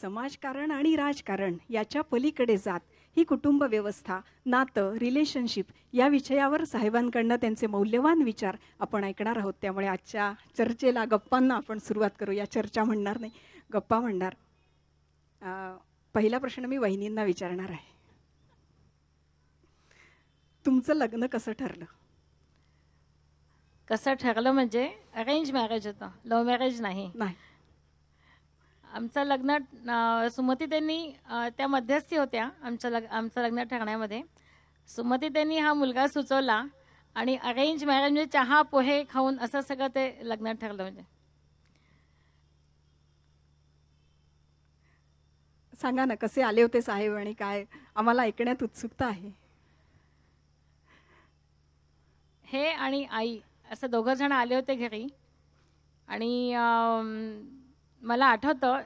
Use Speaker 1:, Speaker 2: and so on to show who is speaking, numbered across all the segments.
Speaker 1: समाजकारण आणि राजकारण याच्या पलीकडे जात ही कुटुंब व्यवस्था, नातं, रिलेशनशिप या विषयावर साहेबांकडनं त्यांचे मौल्यवान विचार आपण ऐकणार आहोत. त्यामुळे आजच्या चर्चेला, गप्पांना आपण सुरुवात करू. या चर्चा म्हणणार नाही, गप्पा म्हणणार. पहिला प्रश्न मी वहिनींना विचारणार आहे. तुमचं लग्न कसं ठरलं?
Speaker 2: कसं ठरलं म्हणजे अरेंज मॅरेज होतं, लव्ह मॅरेज नाही.
Speaker 1: नाही.
Speaker 2: आमचं लग्न सुमती त्यांनी त्या मध्यस्थी होत्या आमचं लग्न ठरण्यामध्ये. सुमती त्यांनी हा मुलगा सुचवला आणि अरेंज मॅरेज म्हणजे चहा पोहे खाऊन असं सगळं ते लग्न ठरलं. म्हणजे
Speaker 1: सांगा ना, कसे आले होते साहेब आणि काय? आम्हाला ऐकण्यात उत्सुकता आहे.
Speaker 2: हे आणि आई असं दोघं जण आले होते घरी. आणि मला आठवतं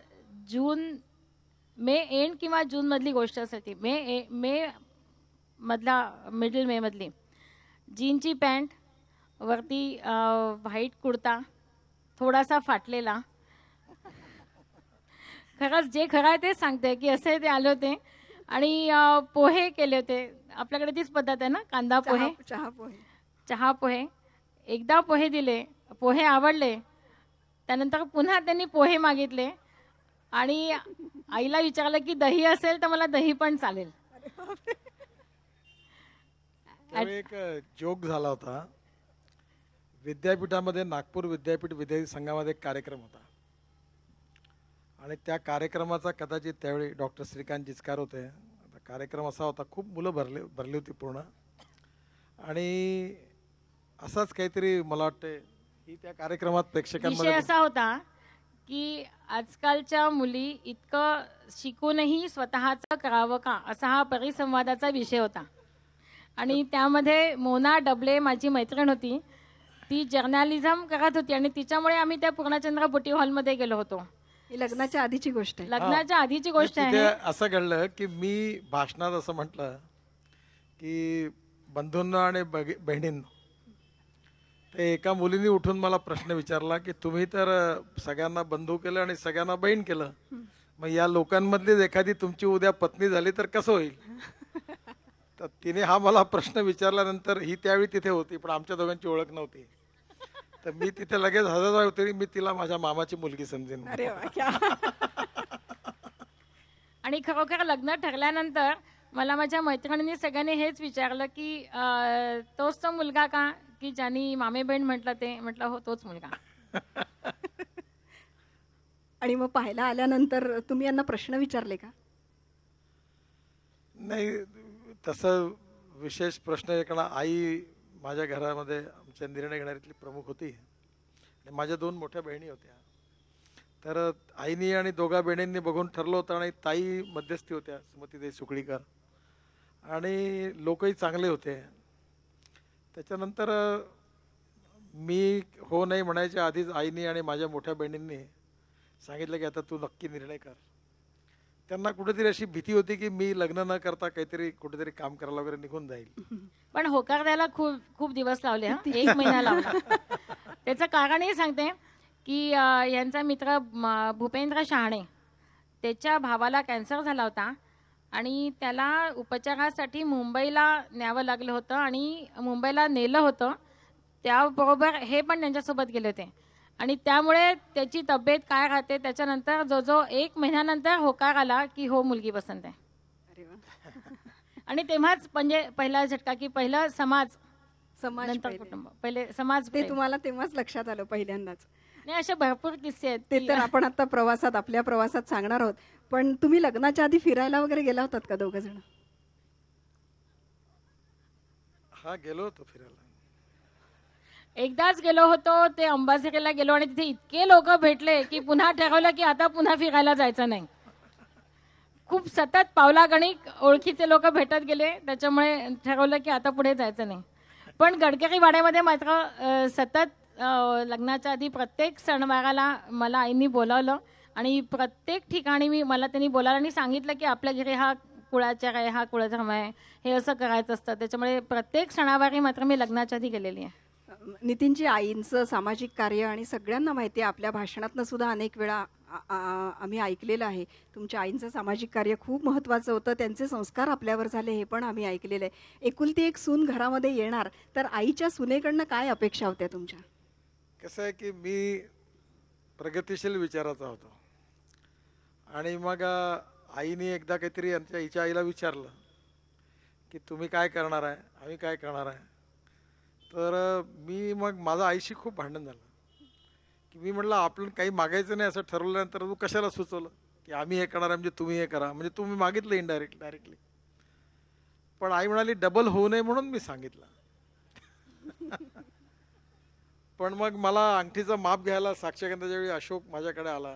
Speaker 2: मे एंड किंवा जूनमधली गोष्ट असेल ती. मे मधला, मिडल मे मधली. जीनची पॅन्ट, वरती व्हाईट कुर्ता, थोडासा फाटलेला. खरंच जे खरं आहे तेच सांगते की असे ते आले होते. आणि पोहे केले होते. आपल्याकडे तीच पद्धत आहे ना, कांदा पोहे, चहा पोहे. एकदा पोहे दिले, पोहे आवडले. त्यानंतर पुन्हा त्यांनी पोहे मागितले आणि आईला विचारलं की दही असेल तर मला दही पण चालेल.
Speaker 3: एक जोक झाला होता. विद्यापीठामध्ये, नागपूर विद्यापीठ विद्यार्थी संघामध्ये एक कार्यक्रम होता आणि त्या कार्यक्रमाचा कदाचित त्यावेळी डॉक्टर श्रीकांत जिचकार होते. कार्यक्रम असा होता, खूप मुलं भरली होती पूर्ण. आणि असाच काहीतरी मला वाटतं की त्या कार्यक्रमात प्रेक्षकांमध्ये
Speaker 2: विषय असा होता की आजकालच्या मुली इतकं शिकूनही स्वतःचं करावं का, असा हा परिसंवादाचा विषय होता. आणि त्यामध्ये मोना डबले माझी मैत्रीण होती. ती जर्नलिझम करत होती आणि तिच्यामुळे आम्ही त्या पूर्णचंद्र बुटी हॉलमध्ये गेलो होतो.
Speaker 1: ही लग्नाच्या आधीची गोष्ट आहे.
Speaker 2: लग्नाच्या आधीची गोष्ट आहे.
Speaker 3: असं घडलं की मी भाषणात असं म्हटलं की बंधूंना आणि बहिणींना. ते एका मुलीने उठून मला प्रश्न विचारला की तुम्ही तर सगळ्यांना बंधू केलं आणि सगळ्यांना बहीण केलं, मग या लोकांमधलीच एखादी तुमची उद्या पत्नी झाली तर कसं होईल? तर तिने हा मला प्रश्न विचारल्यानंतर, ही त्यावेळी तिथे होती पण आमच्या दोघांची ओळख नव्हती, तर मी तिथे लगेच हजर होते. मी तिला माझ्या मामाची मुलगी समजेन.
Speaker 1: अरे वा, क्या.
Speaker 2: आणि खरोखर लग्न ठरल्यानंतर मला माझ्या मैत्रिणींनी सगळ्यांनी हेच विचारलं की तोच तो मुलगा का की ज्यांनी मामे बहीण म्हटलं ते? म्हटलं हो, तोच मुलगा.
Speaker 1: आणि मग पाहायला आल्यानंतर तुम्ही यांना प्रश्न विचारले का?
Speaker 3: नाही, तसं विशेष प्रश्न ऐकणं. आई माझ्या घरामध्ये आमच्या निर्णय घेणारीतली प्रमुख होती आणि माझ्या 2 मोठ्या बहिणी होत्या. तर आईनी आणि दोघा बहिणींनी बघून ठरलं होतं आणि ताई मध्यस्थी होत्या, सुमतीताई सुकळीकर. आणि लोकही चांगले होते. त्याच्यानंतर मी हो नाही म्हणायच्या आधीच आईनी आणि माझ्या मोठ्या बहिणींनी सांगितलं की आता तू नक्की निर्णय कर. त्यांना कुठेतरी अशी भीती होती की मी लग्न न करता काहीतरी कुठेतरी काम करायला वगैरे निघून जाईल.
Speaker 2: पण होकार द्यायला खूप दिवस लावले. 1 महिना लावला. त्याचं कारणही सांगते की यांचा मित्र भूपेंद्र शहाणे, त्याच्या भावाला कॅन्सर झाला होता आणि त्याला उपचारासाठी मुंबईला न्यावं लागलं होतं आणि मुंबईला नेलं होतं. त्याबरोबर हे पण त्यांच्यासोबत गेले होते आणि त्यामुळे त्याची तब्येत काय राहते त्याच्यानंतर जो 1 महिन्यानंतर होकार आला की हो, मुलगी पसंत आहे.
Speaker 1: अरे वा.
Speaker 2: आणि तेव्हाच म्हणजे पहिला झटका की पहिलं समाज नंतर कुटुंब, पहिले समाज.
Speaker 1: ते तुम्हाला तेव्हाच लक्षात आलं पहिल्यांदाच?
Speaker 2: नाही, असे भरपूर किस्से आहेत.
Speaker 1: ते तर आपण आता आपल्या प्रवासात सांगणार आहोत. पण तुम्ही लग्नाच्या आधी फिरायला वगैरे गेला होतात का दोघं जण?
Speaker 3: हा, गेलो होतो फिरायला.
Speaker 2: एकदाच गेलो होतो, ते अंबाझरीला गेलो आणि तिथे इतके लोक भेटले की पुन्हा ठरवलं की आता पुन्हा फिरायला जायचं नाही. खूप सतत पावलागणिक ओळखीचे लोक भेटत गेले, त्याच्यामुळे ठरवलं की आता पुढे जायचं नाही. पण गडकरी वाड्यामध्ये मात्र सतत लग्नाच्या आधी प्रत्येक सणवाराला मला आईनी बोलावलं आणि प्रत्येक ठिकाणी मला त्यांनी बोलावलं आणि सांगितलं की आपल्या घरी हा कुळाचार आहे, हा कुळधर्म आहे, हे असं करायचं असतं. त्याच्यामुळे प्रत्येक सणावारी मात्र मी लग्नाच्या आधी गेलेली आहे.
Speaker 1: नितीनजी, आईंचं सामाजिक कार्य आणि सगळ्यांना माहिती आहे, आपल्या भाषणातनं सुद्धा अनेक वेळा आम्ही ऐकलेलं आहे तुमच्या आईंचं सामाजिक कार्य खूप महत्त्वाचं होतं, त्यांचे संस्कार आपल्यावर झाले हे पण आम्ही ऐकलेलं आहे. एकुलती एक सून घरामध्ये येणार, तर आईच्या सुनेकडनं काय अपेक्षा होत्या तुमच्या?
Speaker 3: कसं आहे की मी प्रगतिशील विचाराचा होतो आणि मग आईने एकदा काहीतरी हिच्या आईला विचारलं की तुम्ही काय करणार आहे, आम्ही काय करणार आहे. तर मी मग माझं आईशी खूप भांडण झालं की मी म्हटलं आपण काही मागायचं नाही असं ठरवल्यानंतर तू कशाला सुचवलं की आम्ही हे करणार आहे म्हणजे तुम्ही हे करा, म्हणजे तुम्ही मागितलं डायरेक्टली. पण आई म्हणाली डबल होऊ नये म्हणून मी सांगितलं. पण मग मला अंगठीचं माप घ्यायला साक्षगंधाच्या वेळी अशोक माझ्याकडे आला,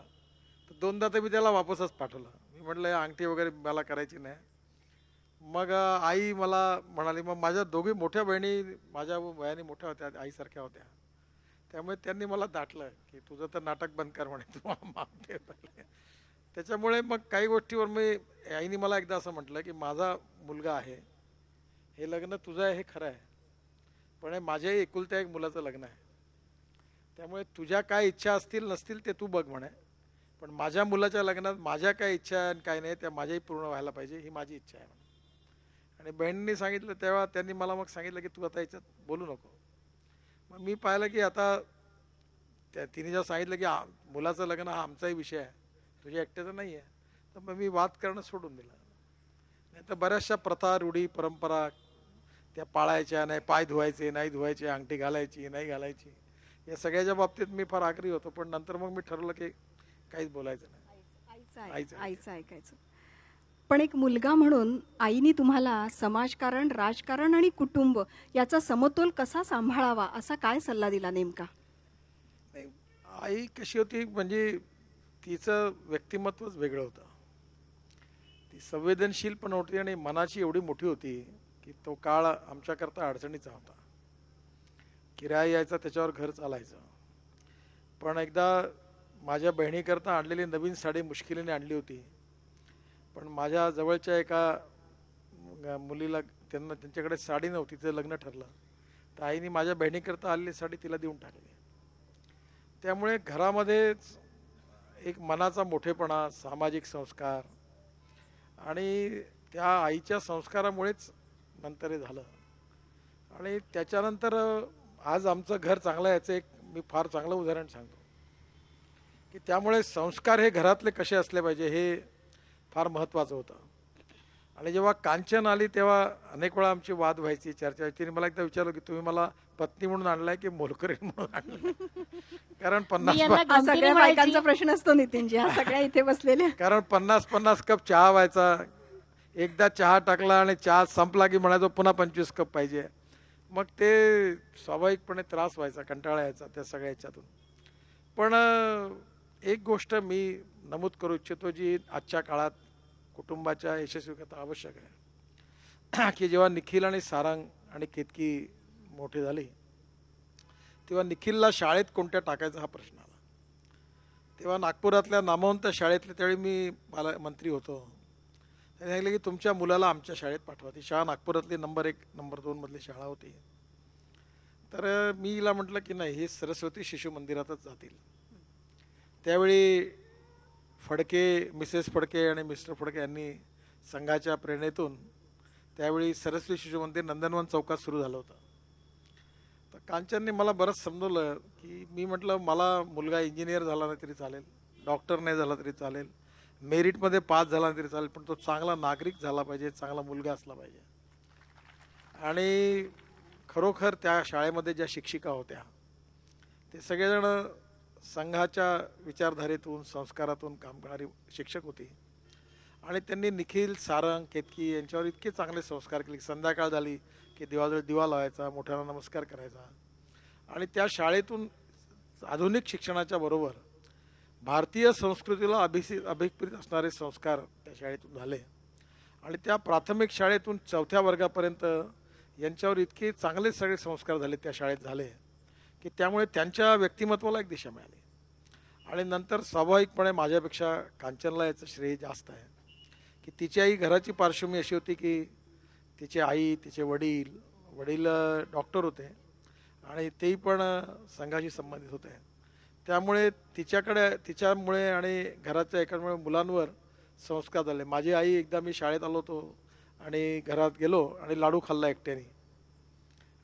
Speaker 3: तर दोनदा तर मी त्याला वापसच पाठवलं. मी म्हटलं हे अंगठी वगैरे मला करायची नाही. मग आई मला म्हणाली, मग माझ्या दोघी मोठ्या बहिणी माझ्या वयाने मोठ्या होत्या, आईसारख्या होत्या, त्यामुळे त्यांनी मला दाटलं की तुझं तर नाटक बंद कर म्हणे, तू माप दे पहिले. त्याच्यामुळे मग काही गोष्टीवर मी आईने मला एकदा असं म्हटलं की माझा मुलगा आहे, हे लग्न तुझं आहे हे खरं आहे, पण हे माझ्याही एकुलत्या एक मुलाचं लग्न आहे, त्यामुळे तुझ्या काय इच्छा असतील नसतील ते तू बघ म्हणे, पण माझ्या मुलाच्या लग्नात माझ्या काय इच्छा आहे आणि काय नाही त्या माझ्याही पूर्ण व्हायला पाहिजे, ही माझी इच्छा आहे म्हणे. आणि बहिणींनी सांगितलं तेव्हा त्यांनी मला मग सांगितलं की तू आता याच्यात बोलू नको. मग मी पाहिलं की आता तिने जेव्हा सांगितलं की मुलाचं लग्न हा आमचाही विषय आहे, तुझ्या एकट्याचं नाही आहे, तर मग मी वाद करणं सोडून दिलं. नाही तर बऱ्याचशा प्रथा रूढी परंपरा त्या पाळायच्या नाही, पाय धुवायचे नाही धुवायचे, अंगठी घालायची नाही घालायची, या सगळ्याच्या बाबतीत मी फार आग्रही होतो. पण नंतर मग मी ठरवलं की काहीच बोलायचं नाही,
Speaker 1: आईचं ऐकायचं. पण एक मुलगा म्हणून आईने तुम्हाला समाजकारण, राजकारण आणि कुटुंब याचा समतोल कसा सांभाळावा असा काय सल्ला दिला नेमका?
Speaker 3: नाही, आई कशी होती म्हणजे तिचं व्यक्तिमत्वच वेगळं होतं. ती संवेदनशील पण होती आणि मनाची एवढी मोठी होती की तो काळ आमच्याकरता अडचणीचा होता. किराया यायचा त्याच्यावर घर चालायचं. पण एकदा माझ्या बहिणीकरता आणलेली नवीन साडी मुश्किलीने आणली होती, पण माझ्या जवळच्या एका मुलीला त्यांच्याकडे साडी नव्हती, तिचं लग्न ठरलं, तर आईने माझ्या बहिणीकरता आलेली साडी तिला देऊन टाकली. त्यामुळे घरामध्ये एक मनाचा मोठेपणा, सामाजिक संस्कार आणि त्या आईच्या संस्कारामुळेच नंतर हे झालं. आणि त्याच्यानंतर आज आमचं घर चांगलं याचं एक मी फार चांगलं उदाहरण सांगतो की त्यामुळे संस्कार हे घरातले कसे असले पाहिजे हे फार महत्त्वाचं होतं. आणि जेव्हा कांचन आली तेव्हा अनेक वेळा आमची वाद व्हायची, चर्चा व्हायची. तिने मला एकदा विचारलं की तुम्ही मला पत्नी म्हणून आणलाय की मोलकरीण म्हणून आणलाय? कारण
Speaker 2: मी यांना
Speaker 1: हा सगळ्या
Speaker 2: गमतीने
Speaker 1: बायकांचा
Speaker 2: म्हणायची,
Speaker 1: प्रश्न असतो नितीनजी, हा सगळ्या इथे बसलेल्या.
Speaker 3: कारण 50-50 कप चहा व्हायचा. एकदा चहा टाकला आणि चहा संपला की म्हणायचो पुन्हा 25 कप पाहिजे. मग ते स्वाभाविकपणे त्रास व्हायचा, कंटाळा यायचा त्या सगळ्या ह्याच्यातून. पण एक गोष्ट मी नमूद करू इच्छितो जी आजच्या काळात कुटुंबाच्या यशस्वीकता आवश्यक आहे की जेव्हा निखिल आणि सारंग आणि केतकी मोठी झाली तेव्हा निखिलला शाळेत कोणत्या टाकायचा हा प्रश्न आला. तेव्हा नागपुरातल्या नामवंत शाळेतल्या त्यावेळी मी मंत्री होतो. त्यांनी सांगितलं की तुमच्या मुलाला आमच्या शाळेत पाठवा. ती शाळा नागपुरातली नंबर 1 नंबर 2 मधली शाळा होती. तर मी हिला म्हटलं की नाही, हे सरस्वती शिशु मंदिरातच जातील. त्यावेळी फडके, मिसेस फडके आणि मिस्टर फडके यांनी संघाच्या प्रेरणेतून त्यावेळी सरस्वती शिशु मंदिर नंदनवन चौकात सुरू झालं होतं. तर कांचनने मला बरंच समजवलं की मी म्हटलं मला मुलगा इंजिनियर झाला नाही तरी चालेल, डॉक्टर नाही झाला तरी चालेल, मेरिटमध्ये पास झाला तरी चालेल, पण तो चांगला नागरिक झाला पाहिजे, चांगला मुलगा असला पाहिजे. आणि खरोखर त्या शाळेमध्ये ज्या शिक्षिका होत्या ते सगळेजण संघाच्या विचारधारेतून संस्कारातून काम करणारी शिक्षक होती. आणि त्यांनी निखिल, सारंग, केतकी यांच्यावर इतके चांगले संस्कार केले. संध्याकाळ झाली की दिवाजवळ दिवा लावायचा, मोठ्यांना नमस्कार करायचा. आणि त्या शाळेतून आधुनिक शिक्षणाच्या बरोबर भारतीय संस्कृतीला अभिप्रेत असणारे संस्कार त्या शाळेतून झाले. आणि त्या प्राथमिक शाळेतून 4थ्या वर्गापर्यंत यांच्यावर इतके चांगले सगळे संस्कार झाले, त्या शाळेत झाले की त्यामुळे त्यांच्या व्यक्तिमत्वाला एक दिशा मिळाली. आणि नंतर स्वाभाविकपणे माझ्यापेक्षा कांचनला याचं श्रेय जास्त आहे की तिची आई घराची पार्श्वभूमी अशी होती की तिची आई, तिचे वडील डॉक्टर होते आणि तेही पण संघाशी संबंधित होते. त्यामुळे तिच्यामुळे आणि घराच्या एकामुळे मुलांवर संस्कार झाले. माझी आई, एकदा मी शाळेत आलो होतो आणि घरात गेलो आणि लाडू खाल्ला एकट्याने,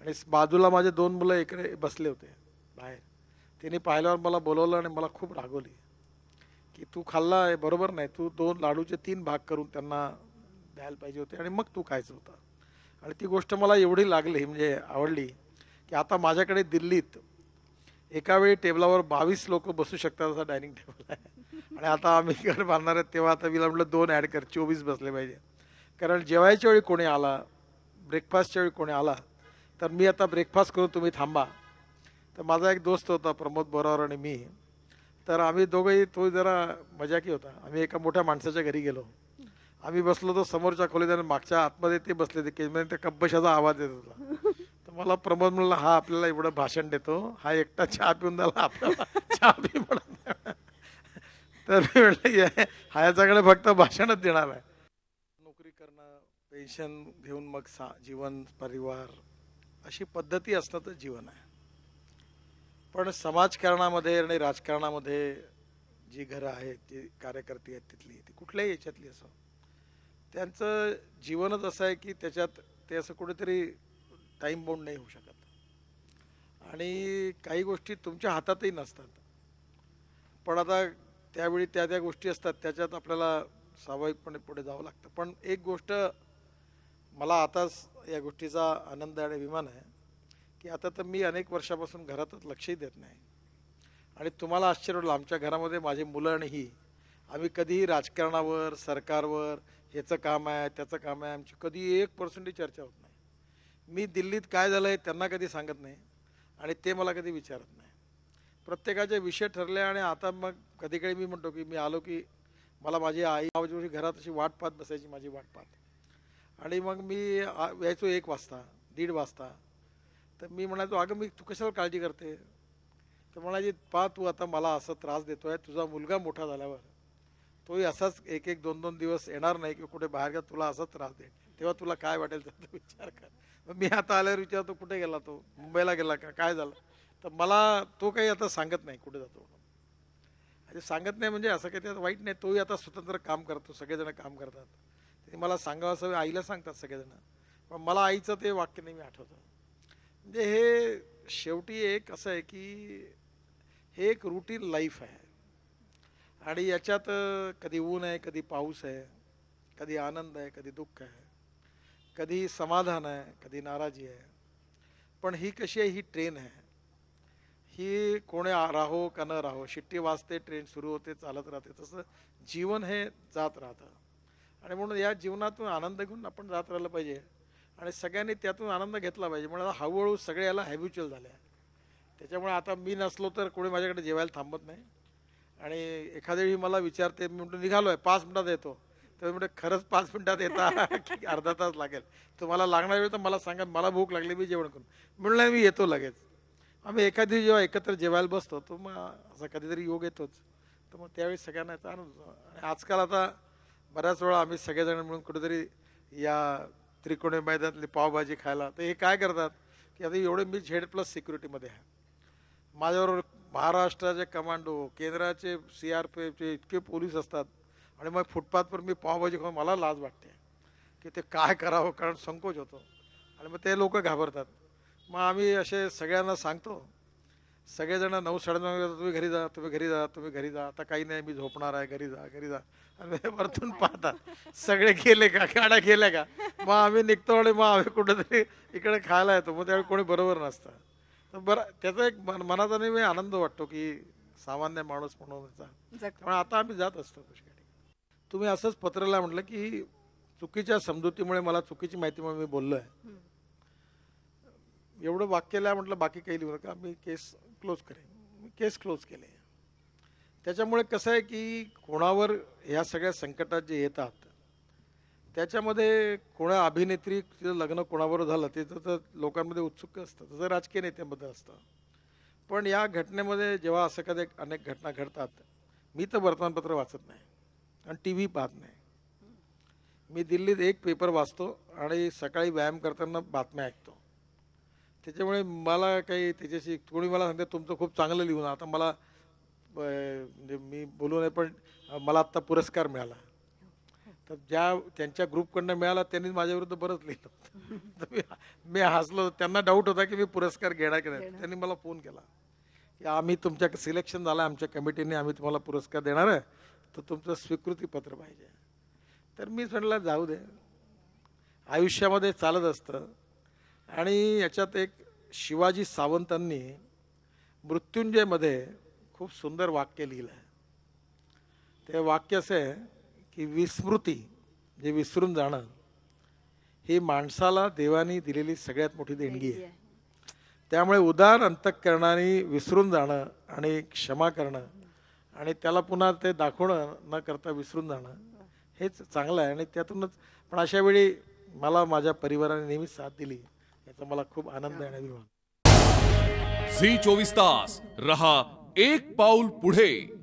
Speaker 3: आणि बाजूला माझे 2 मुलं इकडे बसले होते बाहेर. तिने पाहिल्यावर मला बोलवलं आणि मला खूप रागवली की तू खाल्ला हे बरोबर नाही, तू 2 लाडूचे 3 भाग करून त्यांना द्यायला पाहिजे होते आणि मग तू खायचं होतं. आणि ती गोष्ट मला एवढी लागली, म्हणजे आवडली, की आता माझ्याकडे दिल्लीत एका वेळी टेबलावर 22 लोक बसू शकतात असा डायनिंग टेबल आहे. आणि आता आम्ही घर बांधणार आहेत तेव्हा आता मी म्हटलं 2 ॲड कर, 24 बसले पाहिजे. कारण जेवायच्या वेळी कोणी आला, ब्रेकफास्टच्या वेळी कोणी आला तर मी आता ब्रेकफास्ट करू, तुम्ही थांबा. तर माझा एक दोस्त होता प्रमोद बोरावर आणि मी, तर आम्ही दोघंही, तो जरा मजाकी होता, आम्ही एका मोठ्या माणसाच्या घरी गेलो. आम्ही बसलो तो समोरच्या खोलीत आणि मागच्या आतमध्ये ते बसले ते केजमध्ये, त्या कब्बशाचा आवाज येत होता. तर मला प्रमोद म्हणला, हा आपल्याला एवढं भाषण देतो, हा एकटा चहा पिऊन झाला, आपल्याला चहा पी म्हणत नाही. तर मी म्हटलं ह्याच्याकडे फक्त भाषणच देणार आहे. नोकरी करणं, पेन्शन घेऊन मग जीवन, परिवार, अशी पद्धती असणं तर जीवन आहे. पण समाजकारणामध्ये आणि राजकारणामध्ये जी घरं आहेत, जी कार्यकर्ते आहेत तिथली, ती कुठल्याही याच्यातली असो, त्यांचं जीवनच असं आहे की त्याच्यात ते असं कुठेतरी टाईम बाउंड नाही होऊ शकत. आणि काही गोष्टी तुमच्या हातातही नसतात, पण आता त्यावेळी त्या गोष्टी असतात, त्याच्यात आपल्याला स्वाभाविकपणे पुढे जावं लागतं. पण एक गोष्ट मला आताच या गोष्टीचा आनंद आणि अभिमान आहे की आता तर मी अनेक वर्षापासून घरातच लक्षही देत नाही. आणि तुम्हाला आश्चर्य वाटलं, आमच्या घरामध्ये माझी मुलं आणि ही, आम्ही कधीही राजकारणावर, सरकारवर, ह्याचं काम आहे त्याचं काम आहे, आमची कधी 1% चर्चा होत नाही. मी दिल्लीत काय झालं आहे त्यांना कधी सांगत नाही आणि ते मला कधी विचारत नाही. प्रत्येकाचे विषय ठरले. आणि आता मग कधी कधी मी म्हणतो की मी आलो की मला माझी आई माझी घरात अशी वाट पाहत बसायची, माझी वाट पाहत. आणि मग मी यायचो 1 वाजता, 1:30 वाजता. तर मी म्हणायचो, अगं मी तू कशाला काळजी करते. तर म्हणायची, पा तू आता मला असं त्रास देतोय, तुझा मुलगा मोठा झाल्यावर तोही असाच 1-1, 2-2 दिवस येणार नाही की कुठे बाहेर का तुला असाच त्रास दे, तेव्हा तुला काय वाटेल त्याचा विचार कर. मग मी आता आल्यावर विचारतो, कुठे गेला तो, मुंबईला गेला का, काय झालं. तर मला तो काही आता सांगत नाही कुठे जातो. म्हणजे सांगत नाही म्हणजे असं काही त्यात वाईट नाही, तोही आता स्वतंत्र काम करतो, सगळेजण काम करतात. ते मला सांगावं असं आईला सांगतात सगळेजण, पण मला आईचं ते वाक्य नेहमी आठवतं. म्हणजे हे शेवटी एक असं आहे की हे एक रुटीन लाईफ आहे. आणि याच्यात कधी ऊन आहे, कधी पाऊस आहे, कधी आनंद आहे, कधी दुःख आहे, कधी समाधान आहे, कधी नाराजी आहे. पण ही कशी आहे, ही ट्रेन आहे. ही कोणी राहो का न राहो, शिट्टी वाजते, ट्रेन सुरू होते, चालत राहते. तसं जीवन हे जात राहतं. आणि म्हणून या जीवनातून आनंद घेऊन आपण जात राहिलं पाहिजे आणि सगळ्यांनी त्यातून आनंद घेतला पाहिजे. म्हणून हळूहळू सगळे याला हॅबिच्युअल झाले आहे. त्याच्यामुळे आता मी नसलो तर कोणी माझ्याकडे जेवायला थांबत नाही. आणि एखाद्या वेळी मला विचारते, मी म्हणतो निघालो आहे, 5 मिनिटात येतो. तर म्हणतो खरंच 5 मिनिटात येता की अर्धा तास लागेल, तुम्हाला लागणार वेळ तर मला सांगा, मला भूक लागली, मी जेवण करून. म्हणलं मी येतो लगेच. आम्ही एखादी जेव्हा एकत्र जेवायला बसतो तर मग असा कधीतरी योग येतोच. तर मग त्यावेळी सगळ्यांना याचा आनंद होतो. आणि आजकाल आता बऱ्याच वेळा आम्ही सगळेजण मिळून कुठेतरी या त्रिकोणी मैदानातली पावभाजी खायला, तर हे काय करतात की आता एवढे मी Z+ सिक्युरिटीमध्ये आहे, माझ्याबरोबर महाराष्ट्राचे कमांडो, केंद्राचे CRPFचे इतके पोलीस असतात. आणि मग फुटपाथवर मी पावभाजी खाऊन मला लाज वाटते की ते काय करावं, कारण संकोच होतो. आणि मग ते लोक घाबरतात. मग आम्ही असे सगळ्यांना सांगतो, सगळेजण 9-9:30 तुम्ही घरी जा, तुम्ही घरी जा, तुम्ही घरी जा, आता काही नाही, मी झोपणार आहे, घरी जा, घरी जा. आणि वरतून पाहतात सगळे गेले का, गाड्या गेल्या का, मग आम्ही निघतो आणि मग आम्ही कुठेतरी इकडे खायला येतो. मग त्यावेळी कोणी बरोबर नसतं. तर बरं त्याचा एक मनाचा नेहमी आनंद वाटतो की सामान्य माणूस म्हणून त्यामुळे आता आम्ही जात असतो पुष्कळ. तुम्ही असंच पत्राला म्हटलं की चुकीच्या समजुतीमुळे मला चुकीची माहितीमुळे मी बोललो आहे, एवढं वाक्याला म्हटलं, बाकी काही लिहू नका, मी केस क्लोज करेन. मी केस क्लोज केले. त्याच्यामुळे कसं आहे की कोणावर ह्या सगळ्या संकटात जे येतात त्याच्यामध्ये कोणा अभिनेत्रीचं लग्न कोणाबरोबर झालं ते तर लोकांमध्ये उत्सुक असतं, तसं राजकीय नेत्यांबद्दल असतं. पण या घटनेमध्ये जेव्हा असं कधी अनेक घटना घडतात, मी तर वर्तमानपत्र वाचत नाही आणि TV पाहत नाही. मी दिल्लीत एक पेपर वाचतो आणि सकाळी व्यायाम करताना बातम्या ऐकतो. त्याच्यामुळे मला काही त्याच्याशी कोणी मला सांगते तुमचं खूप चांगलं लिहून, आता मला म्हणजे मी बोलू नये पण मला आत्ता पुरस्कार मिळाला. तर त्यांच्या ग्रुपकडनं मिळाला त्यांनी माझ्याविरुद्ध बरंच लिहिलं. तर मी हसलो. त्यांना डाऊट होता की मी पुरस्कार घेणार की नाही. त्यांनी मला फोन केला की आम्ही तुमच्या सिलेक्शन झालं आमच्या कमिटीने, आम्ही तुम्हाला पुरस्कार देणार आहे, तर तुमचं स्वीकृतीपत्र पाहिजे. तर मी म्हटलं जाऊ दे, आयुष्यामध्ये चालत असतं. आणि याच्यात एक शिवाजी सावंतांनी मृत्युंजयमध्ये खूप सुंदर वाक्य लिहिलं आहे. ते वाक्य असं आहे की विस्मृती जे विसरून जाणं ही माणसाला देवाने दिलेली सगळ्यात मोठी देणगी आहे. त्यामुळे उदार अंतःकरणाने विसरून जाणं आणि क्षमा करणं आणि त्याला पुन्हा ते दाखवणं न करता विसरून जाणं हेच चांगलं आहे. आणि त्यातूनच पण अशा वेळी मला माझ्या परिवाराने नेहमीच साथ दिली, याचा मला खूप आनंद आहे आणि अभिमान.
Speaker 4: झी 24 तास रहा एक पाऊल पुढे.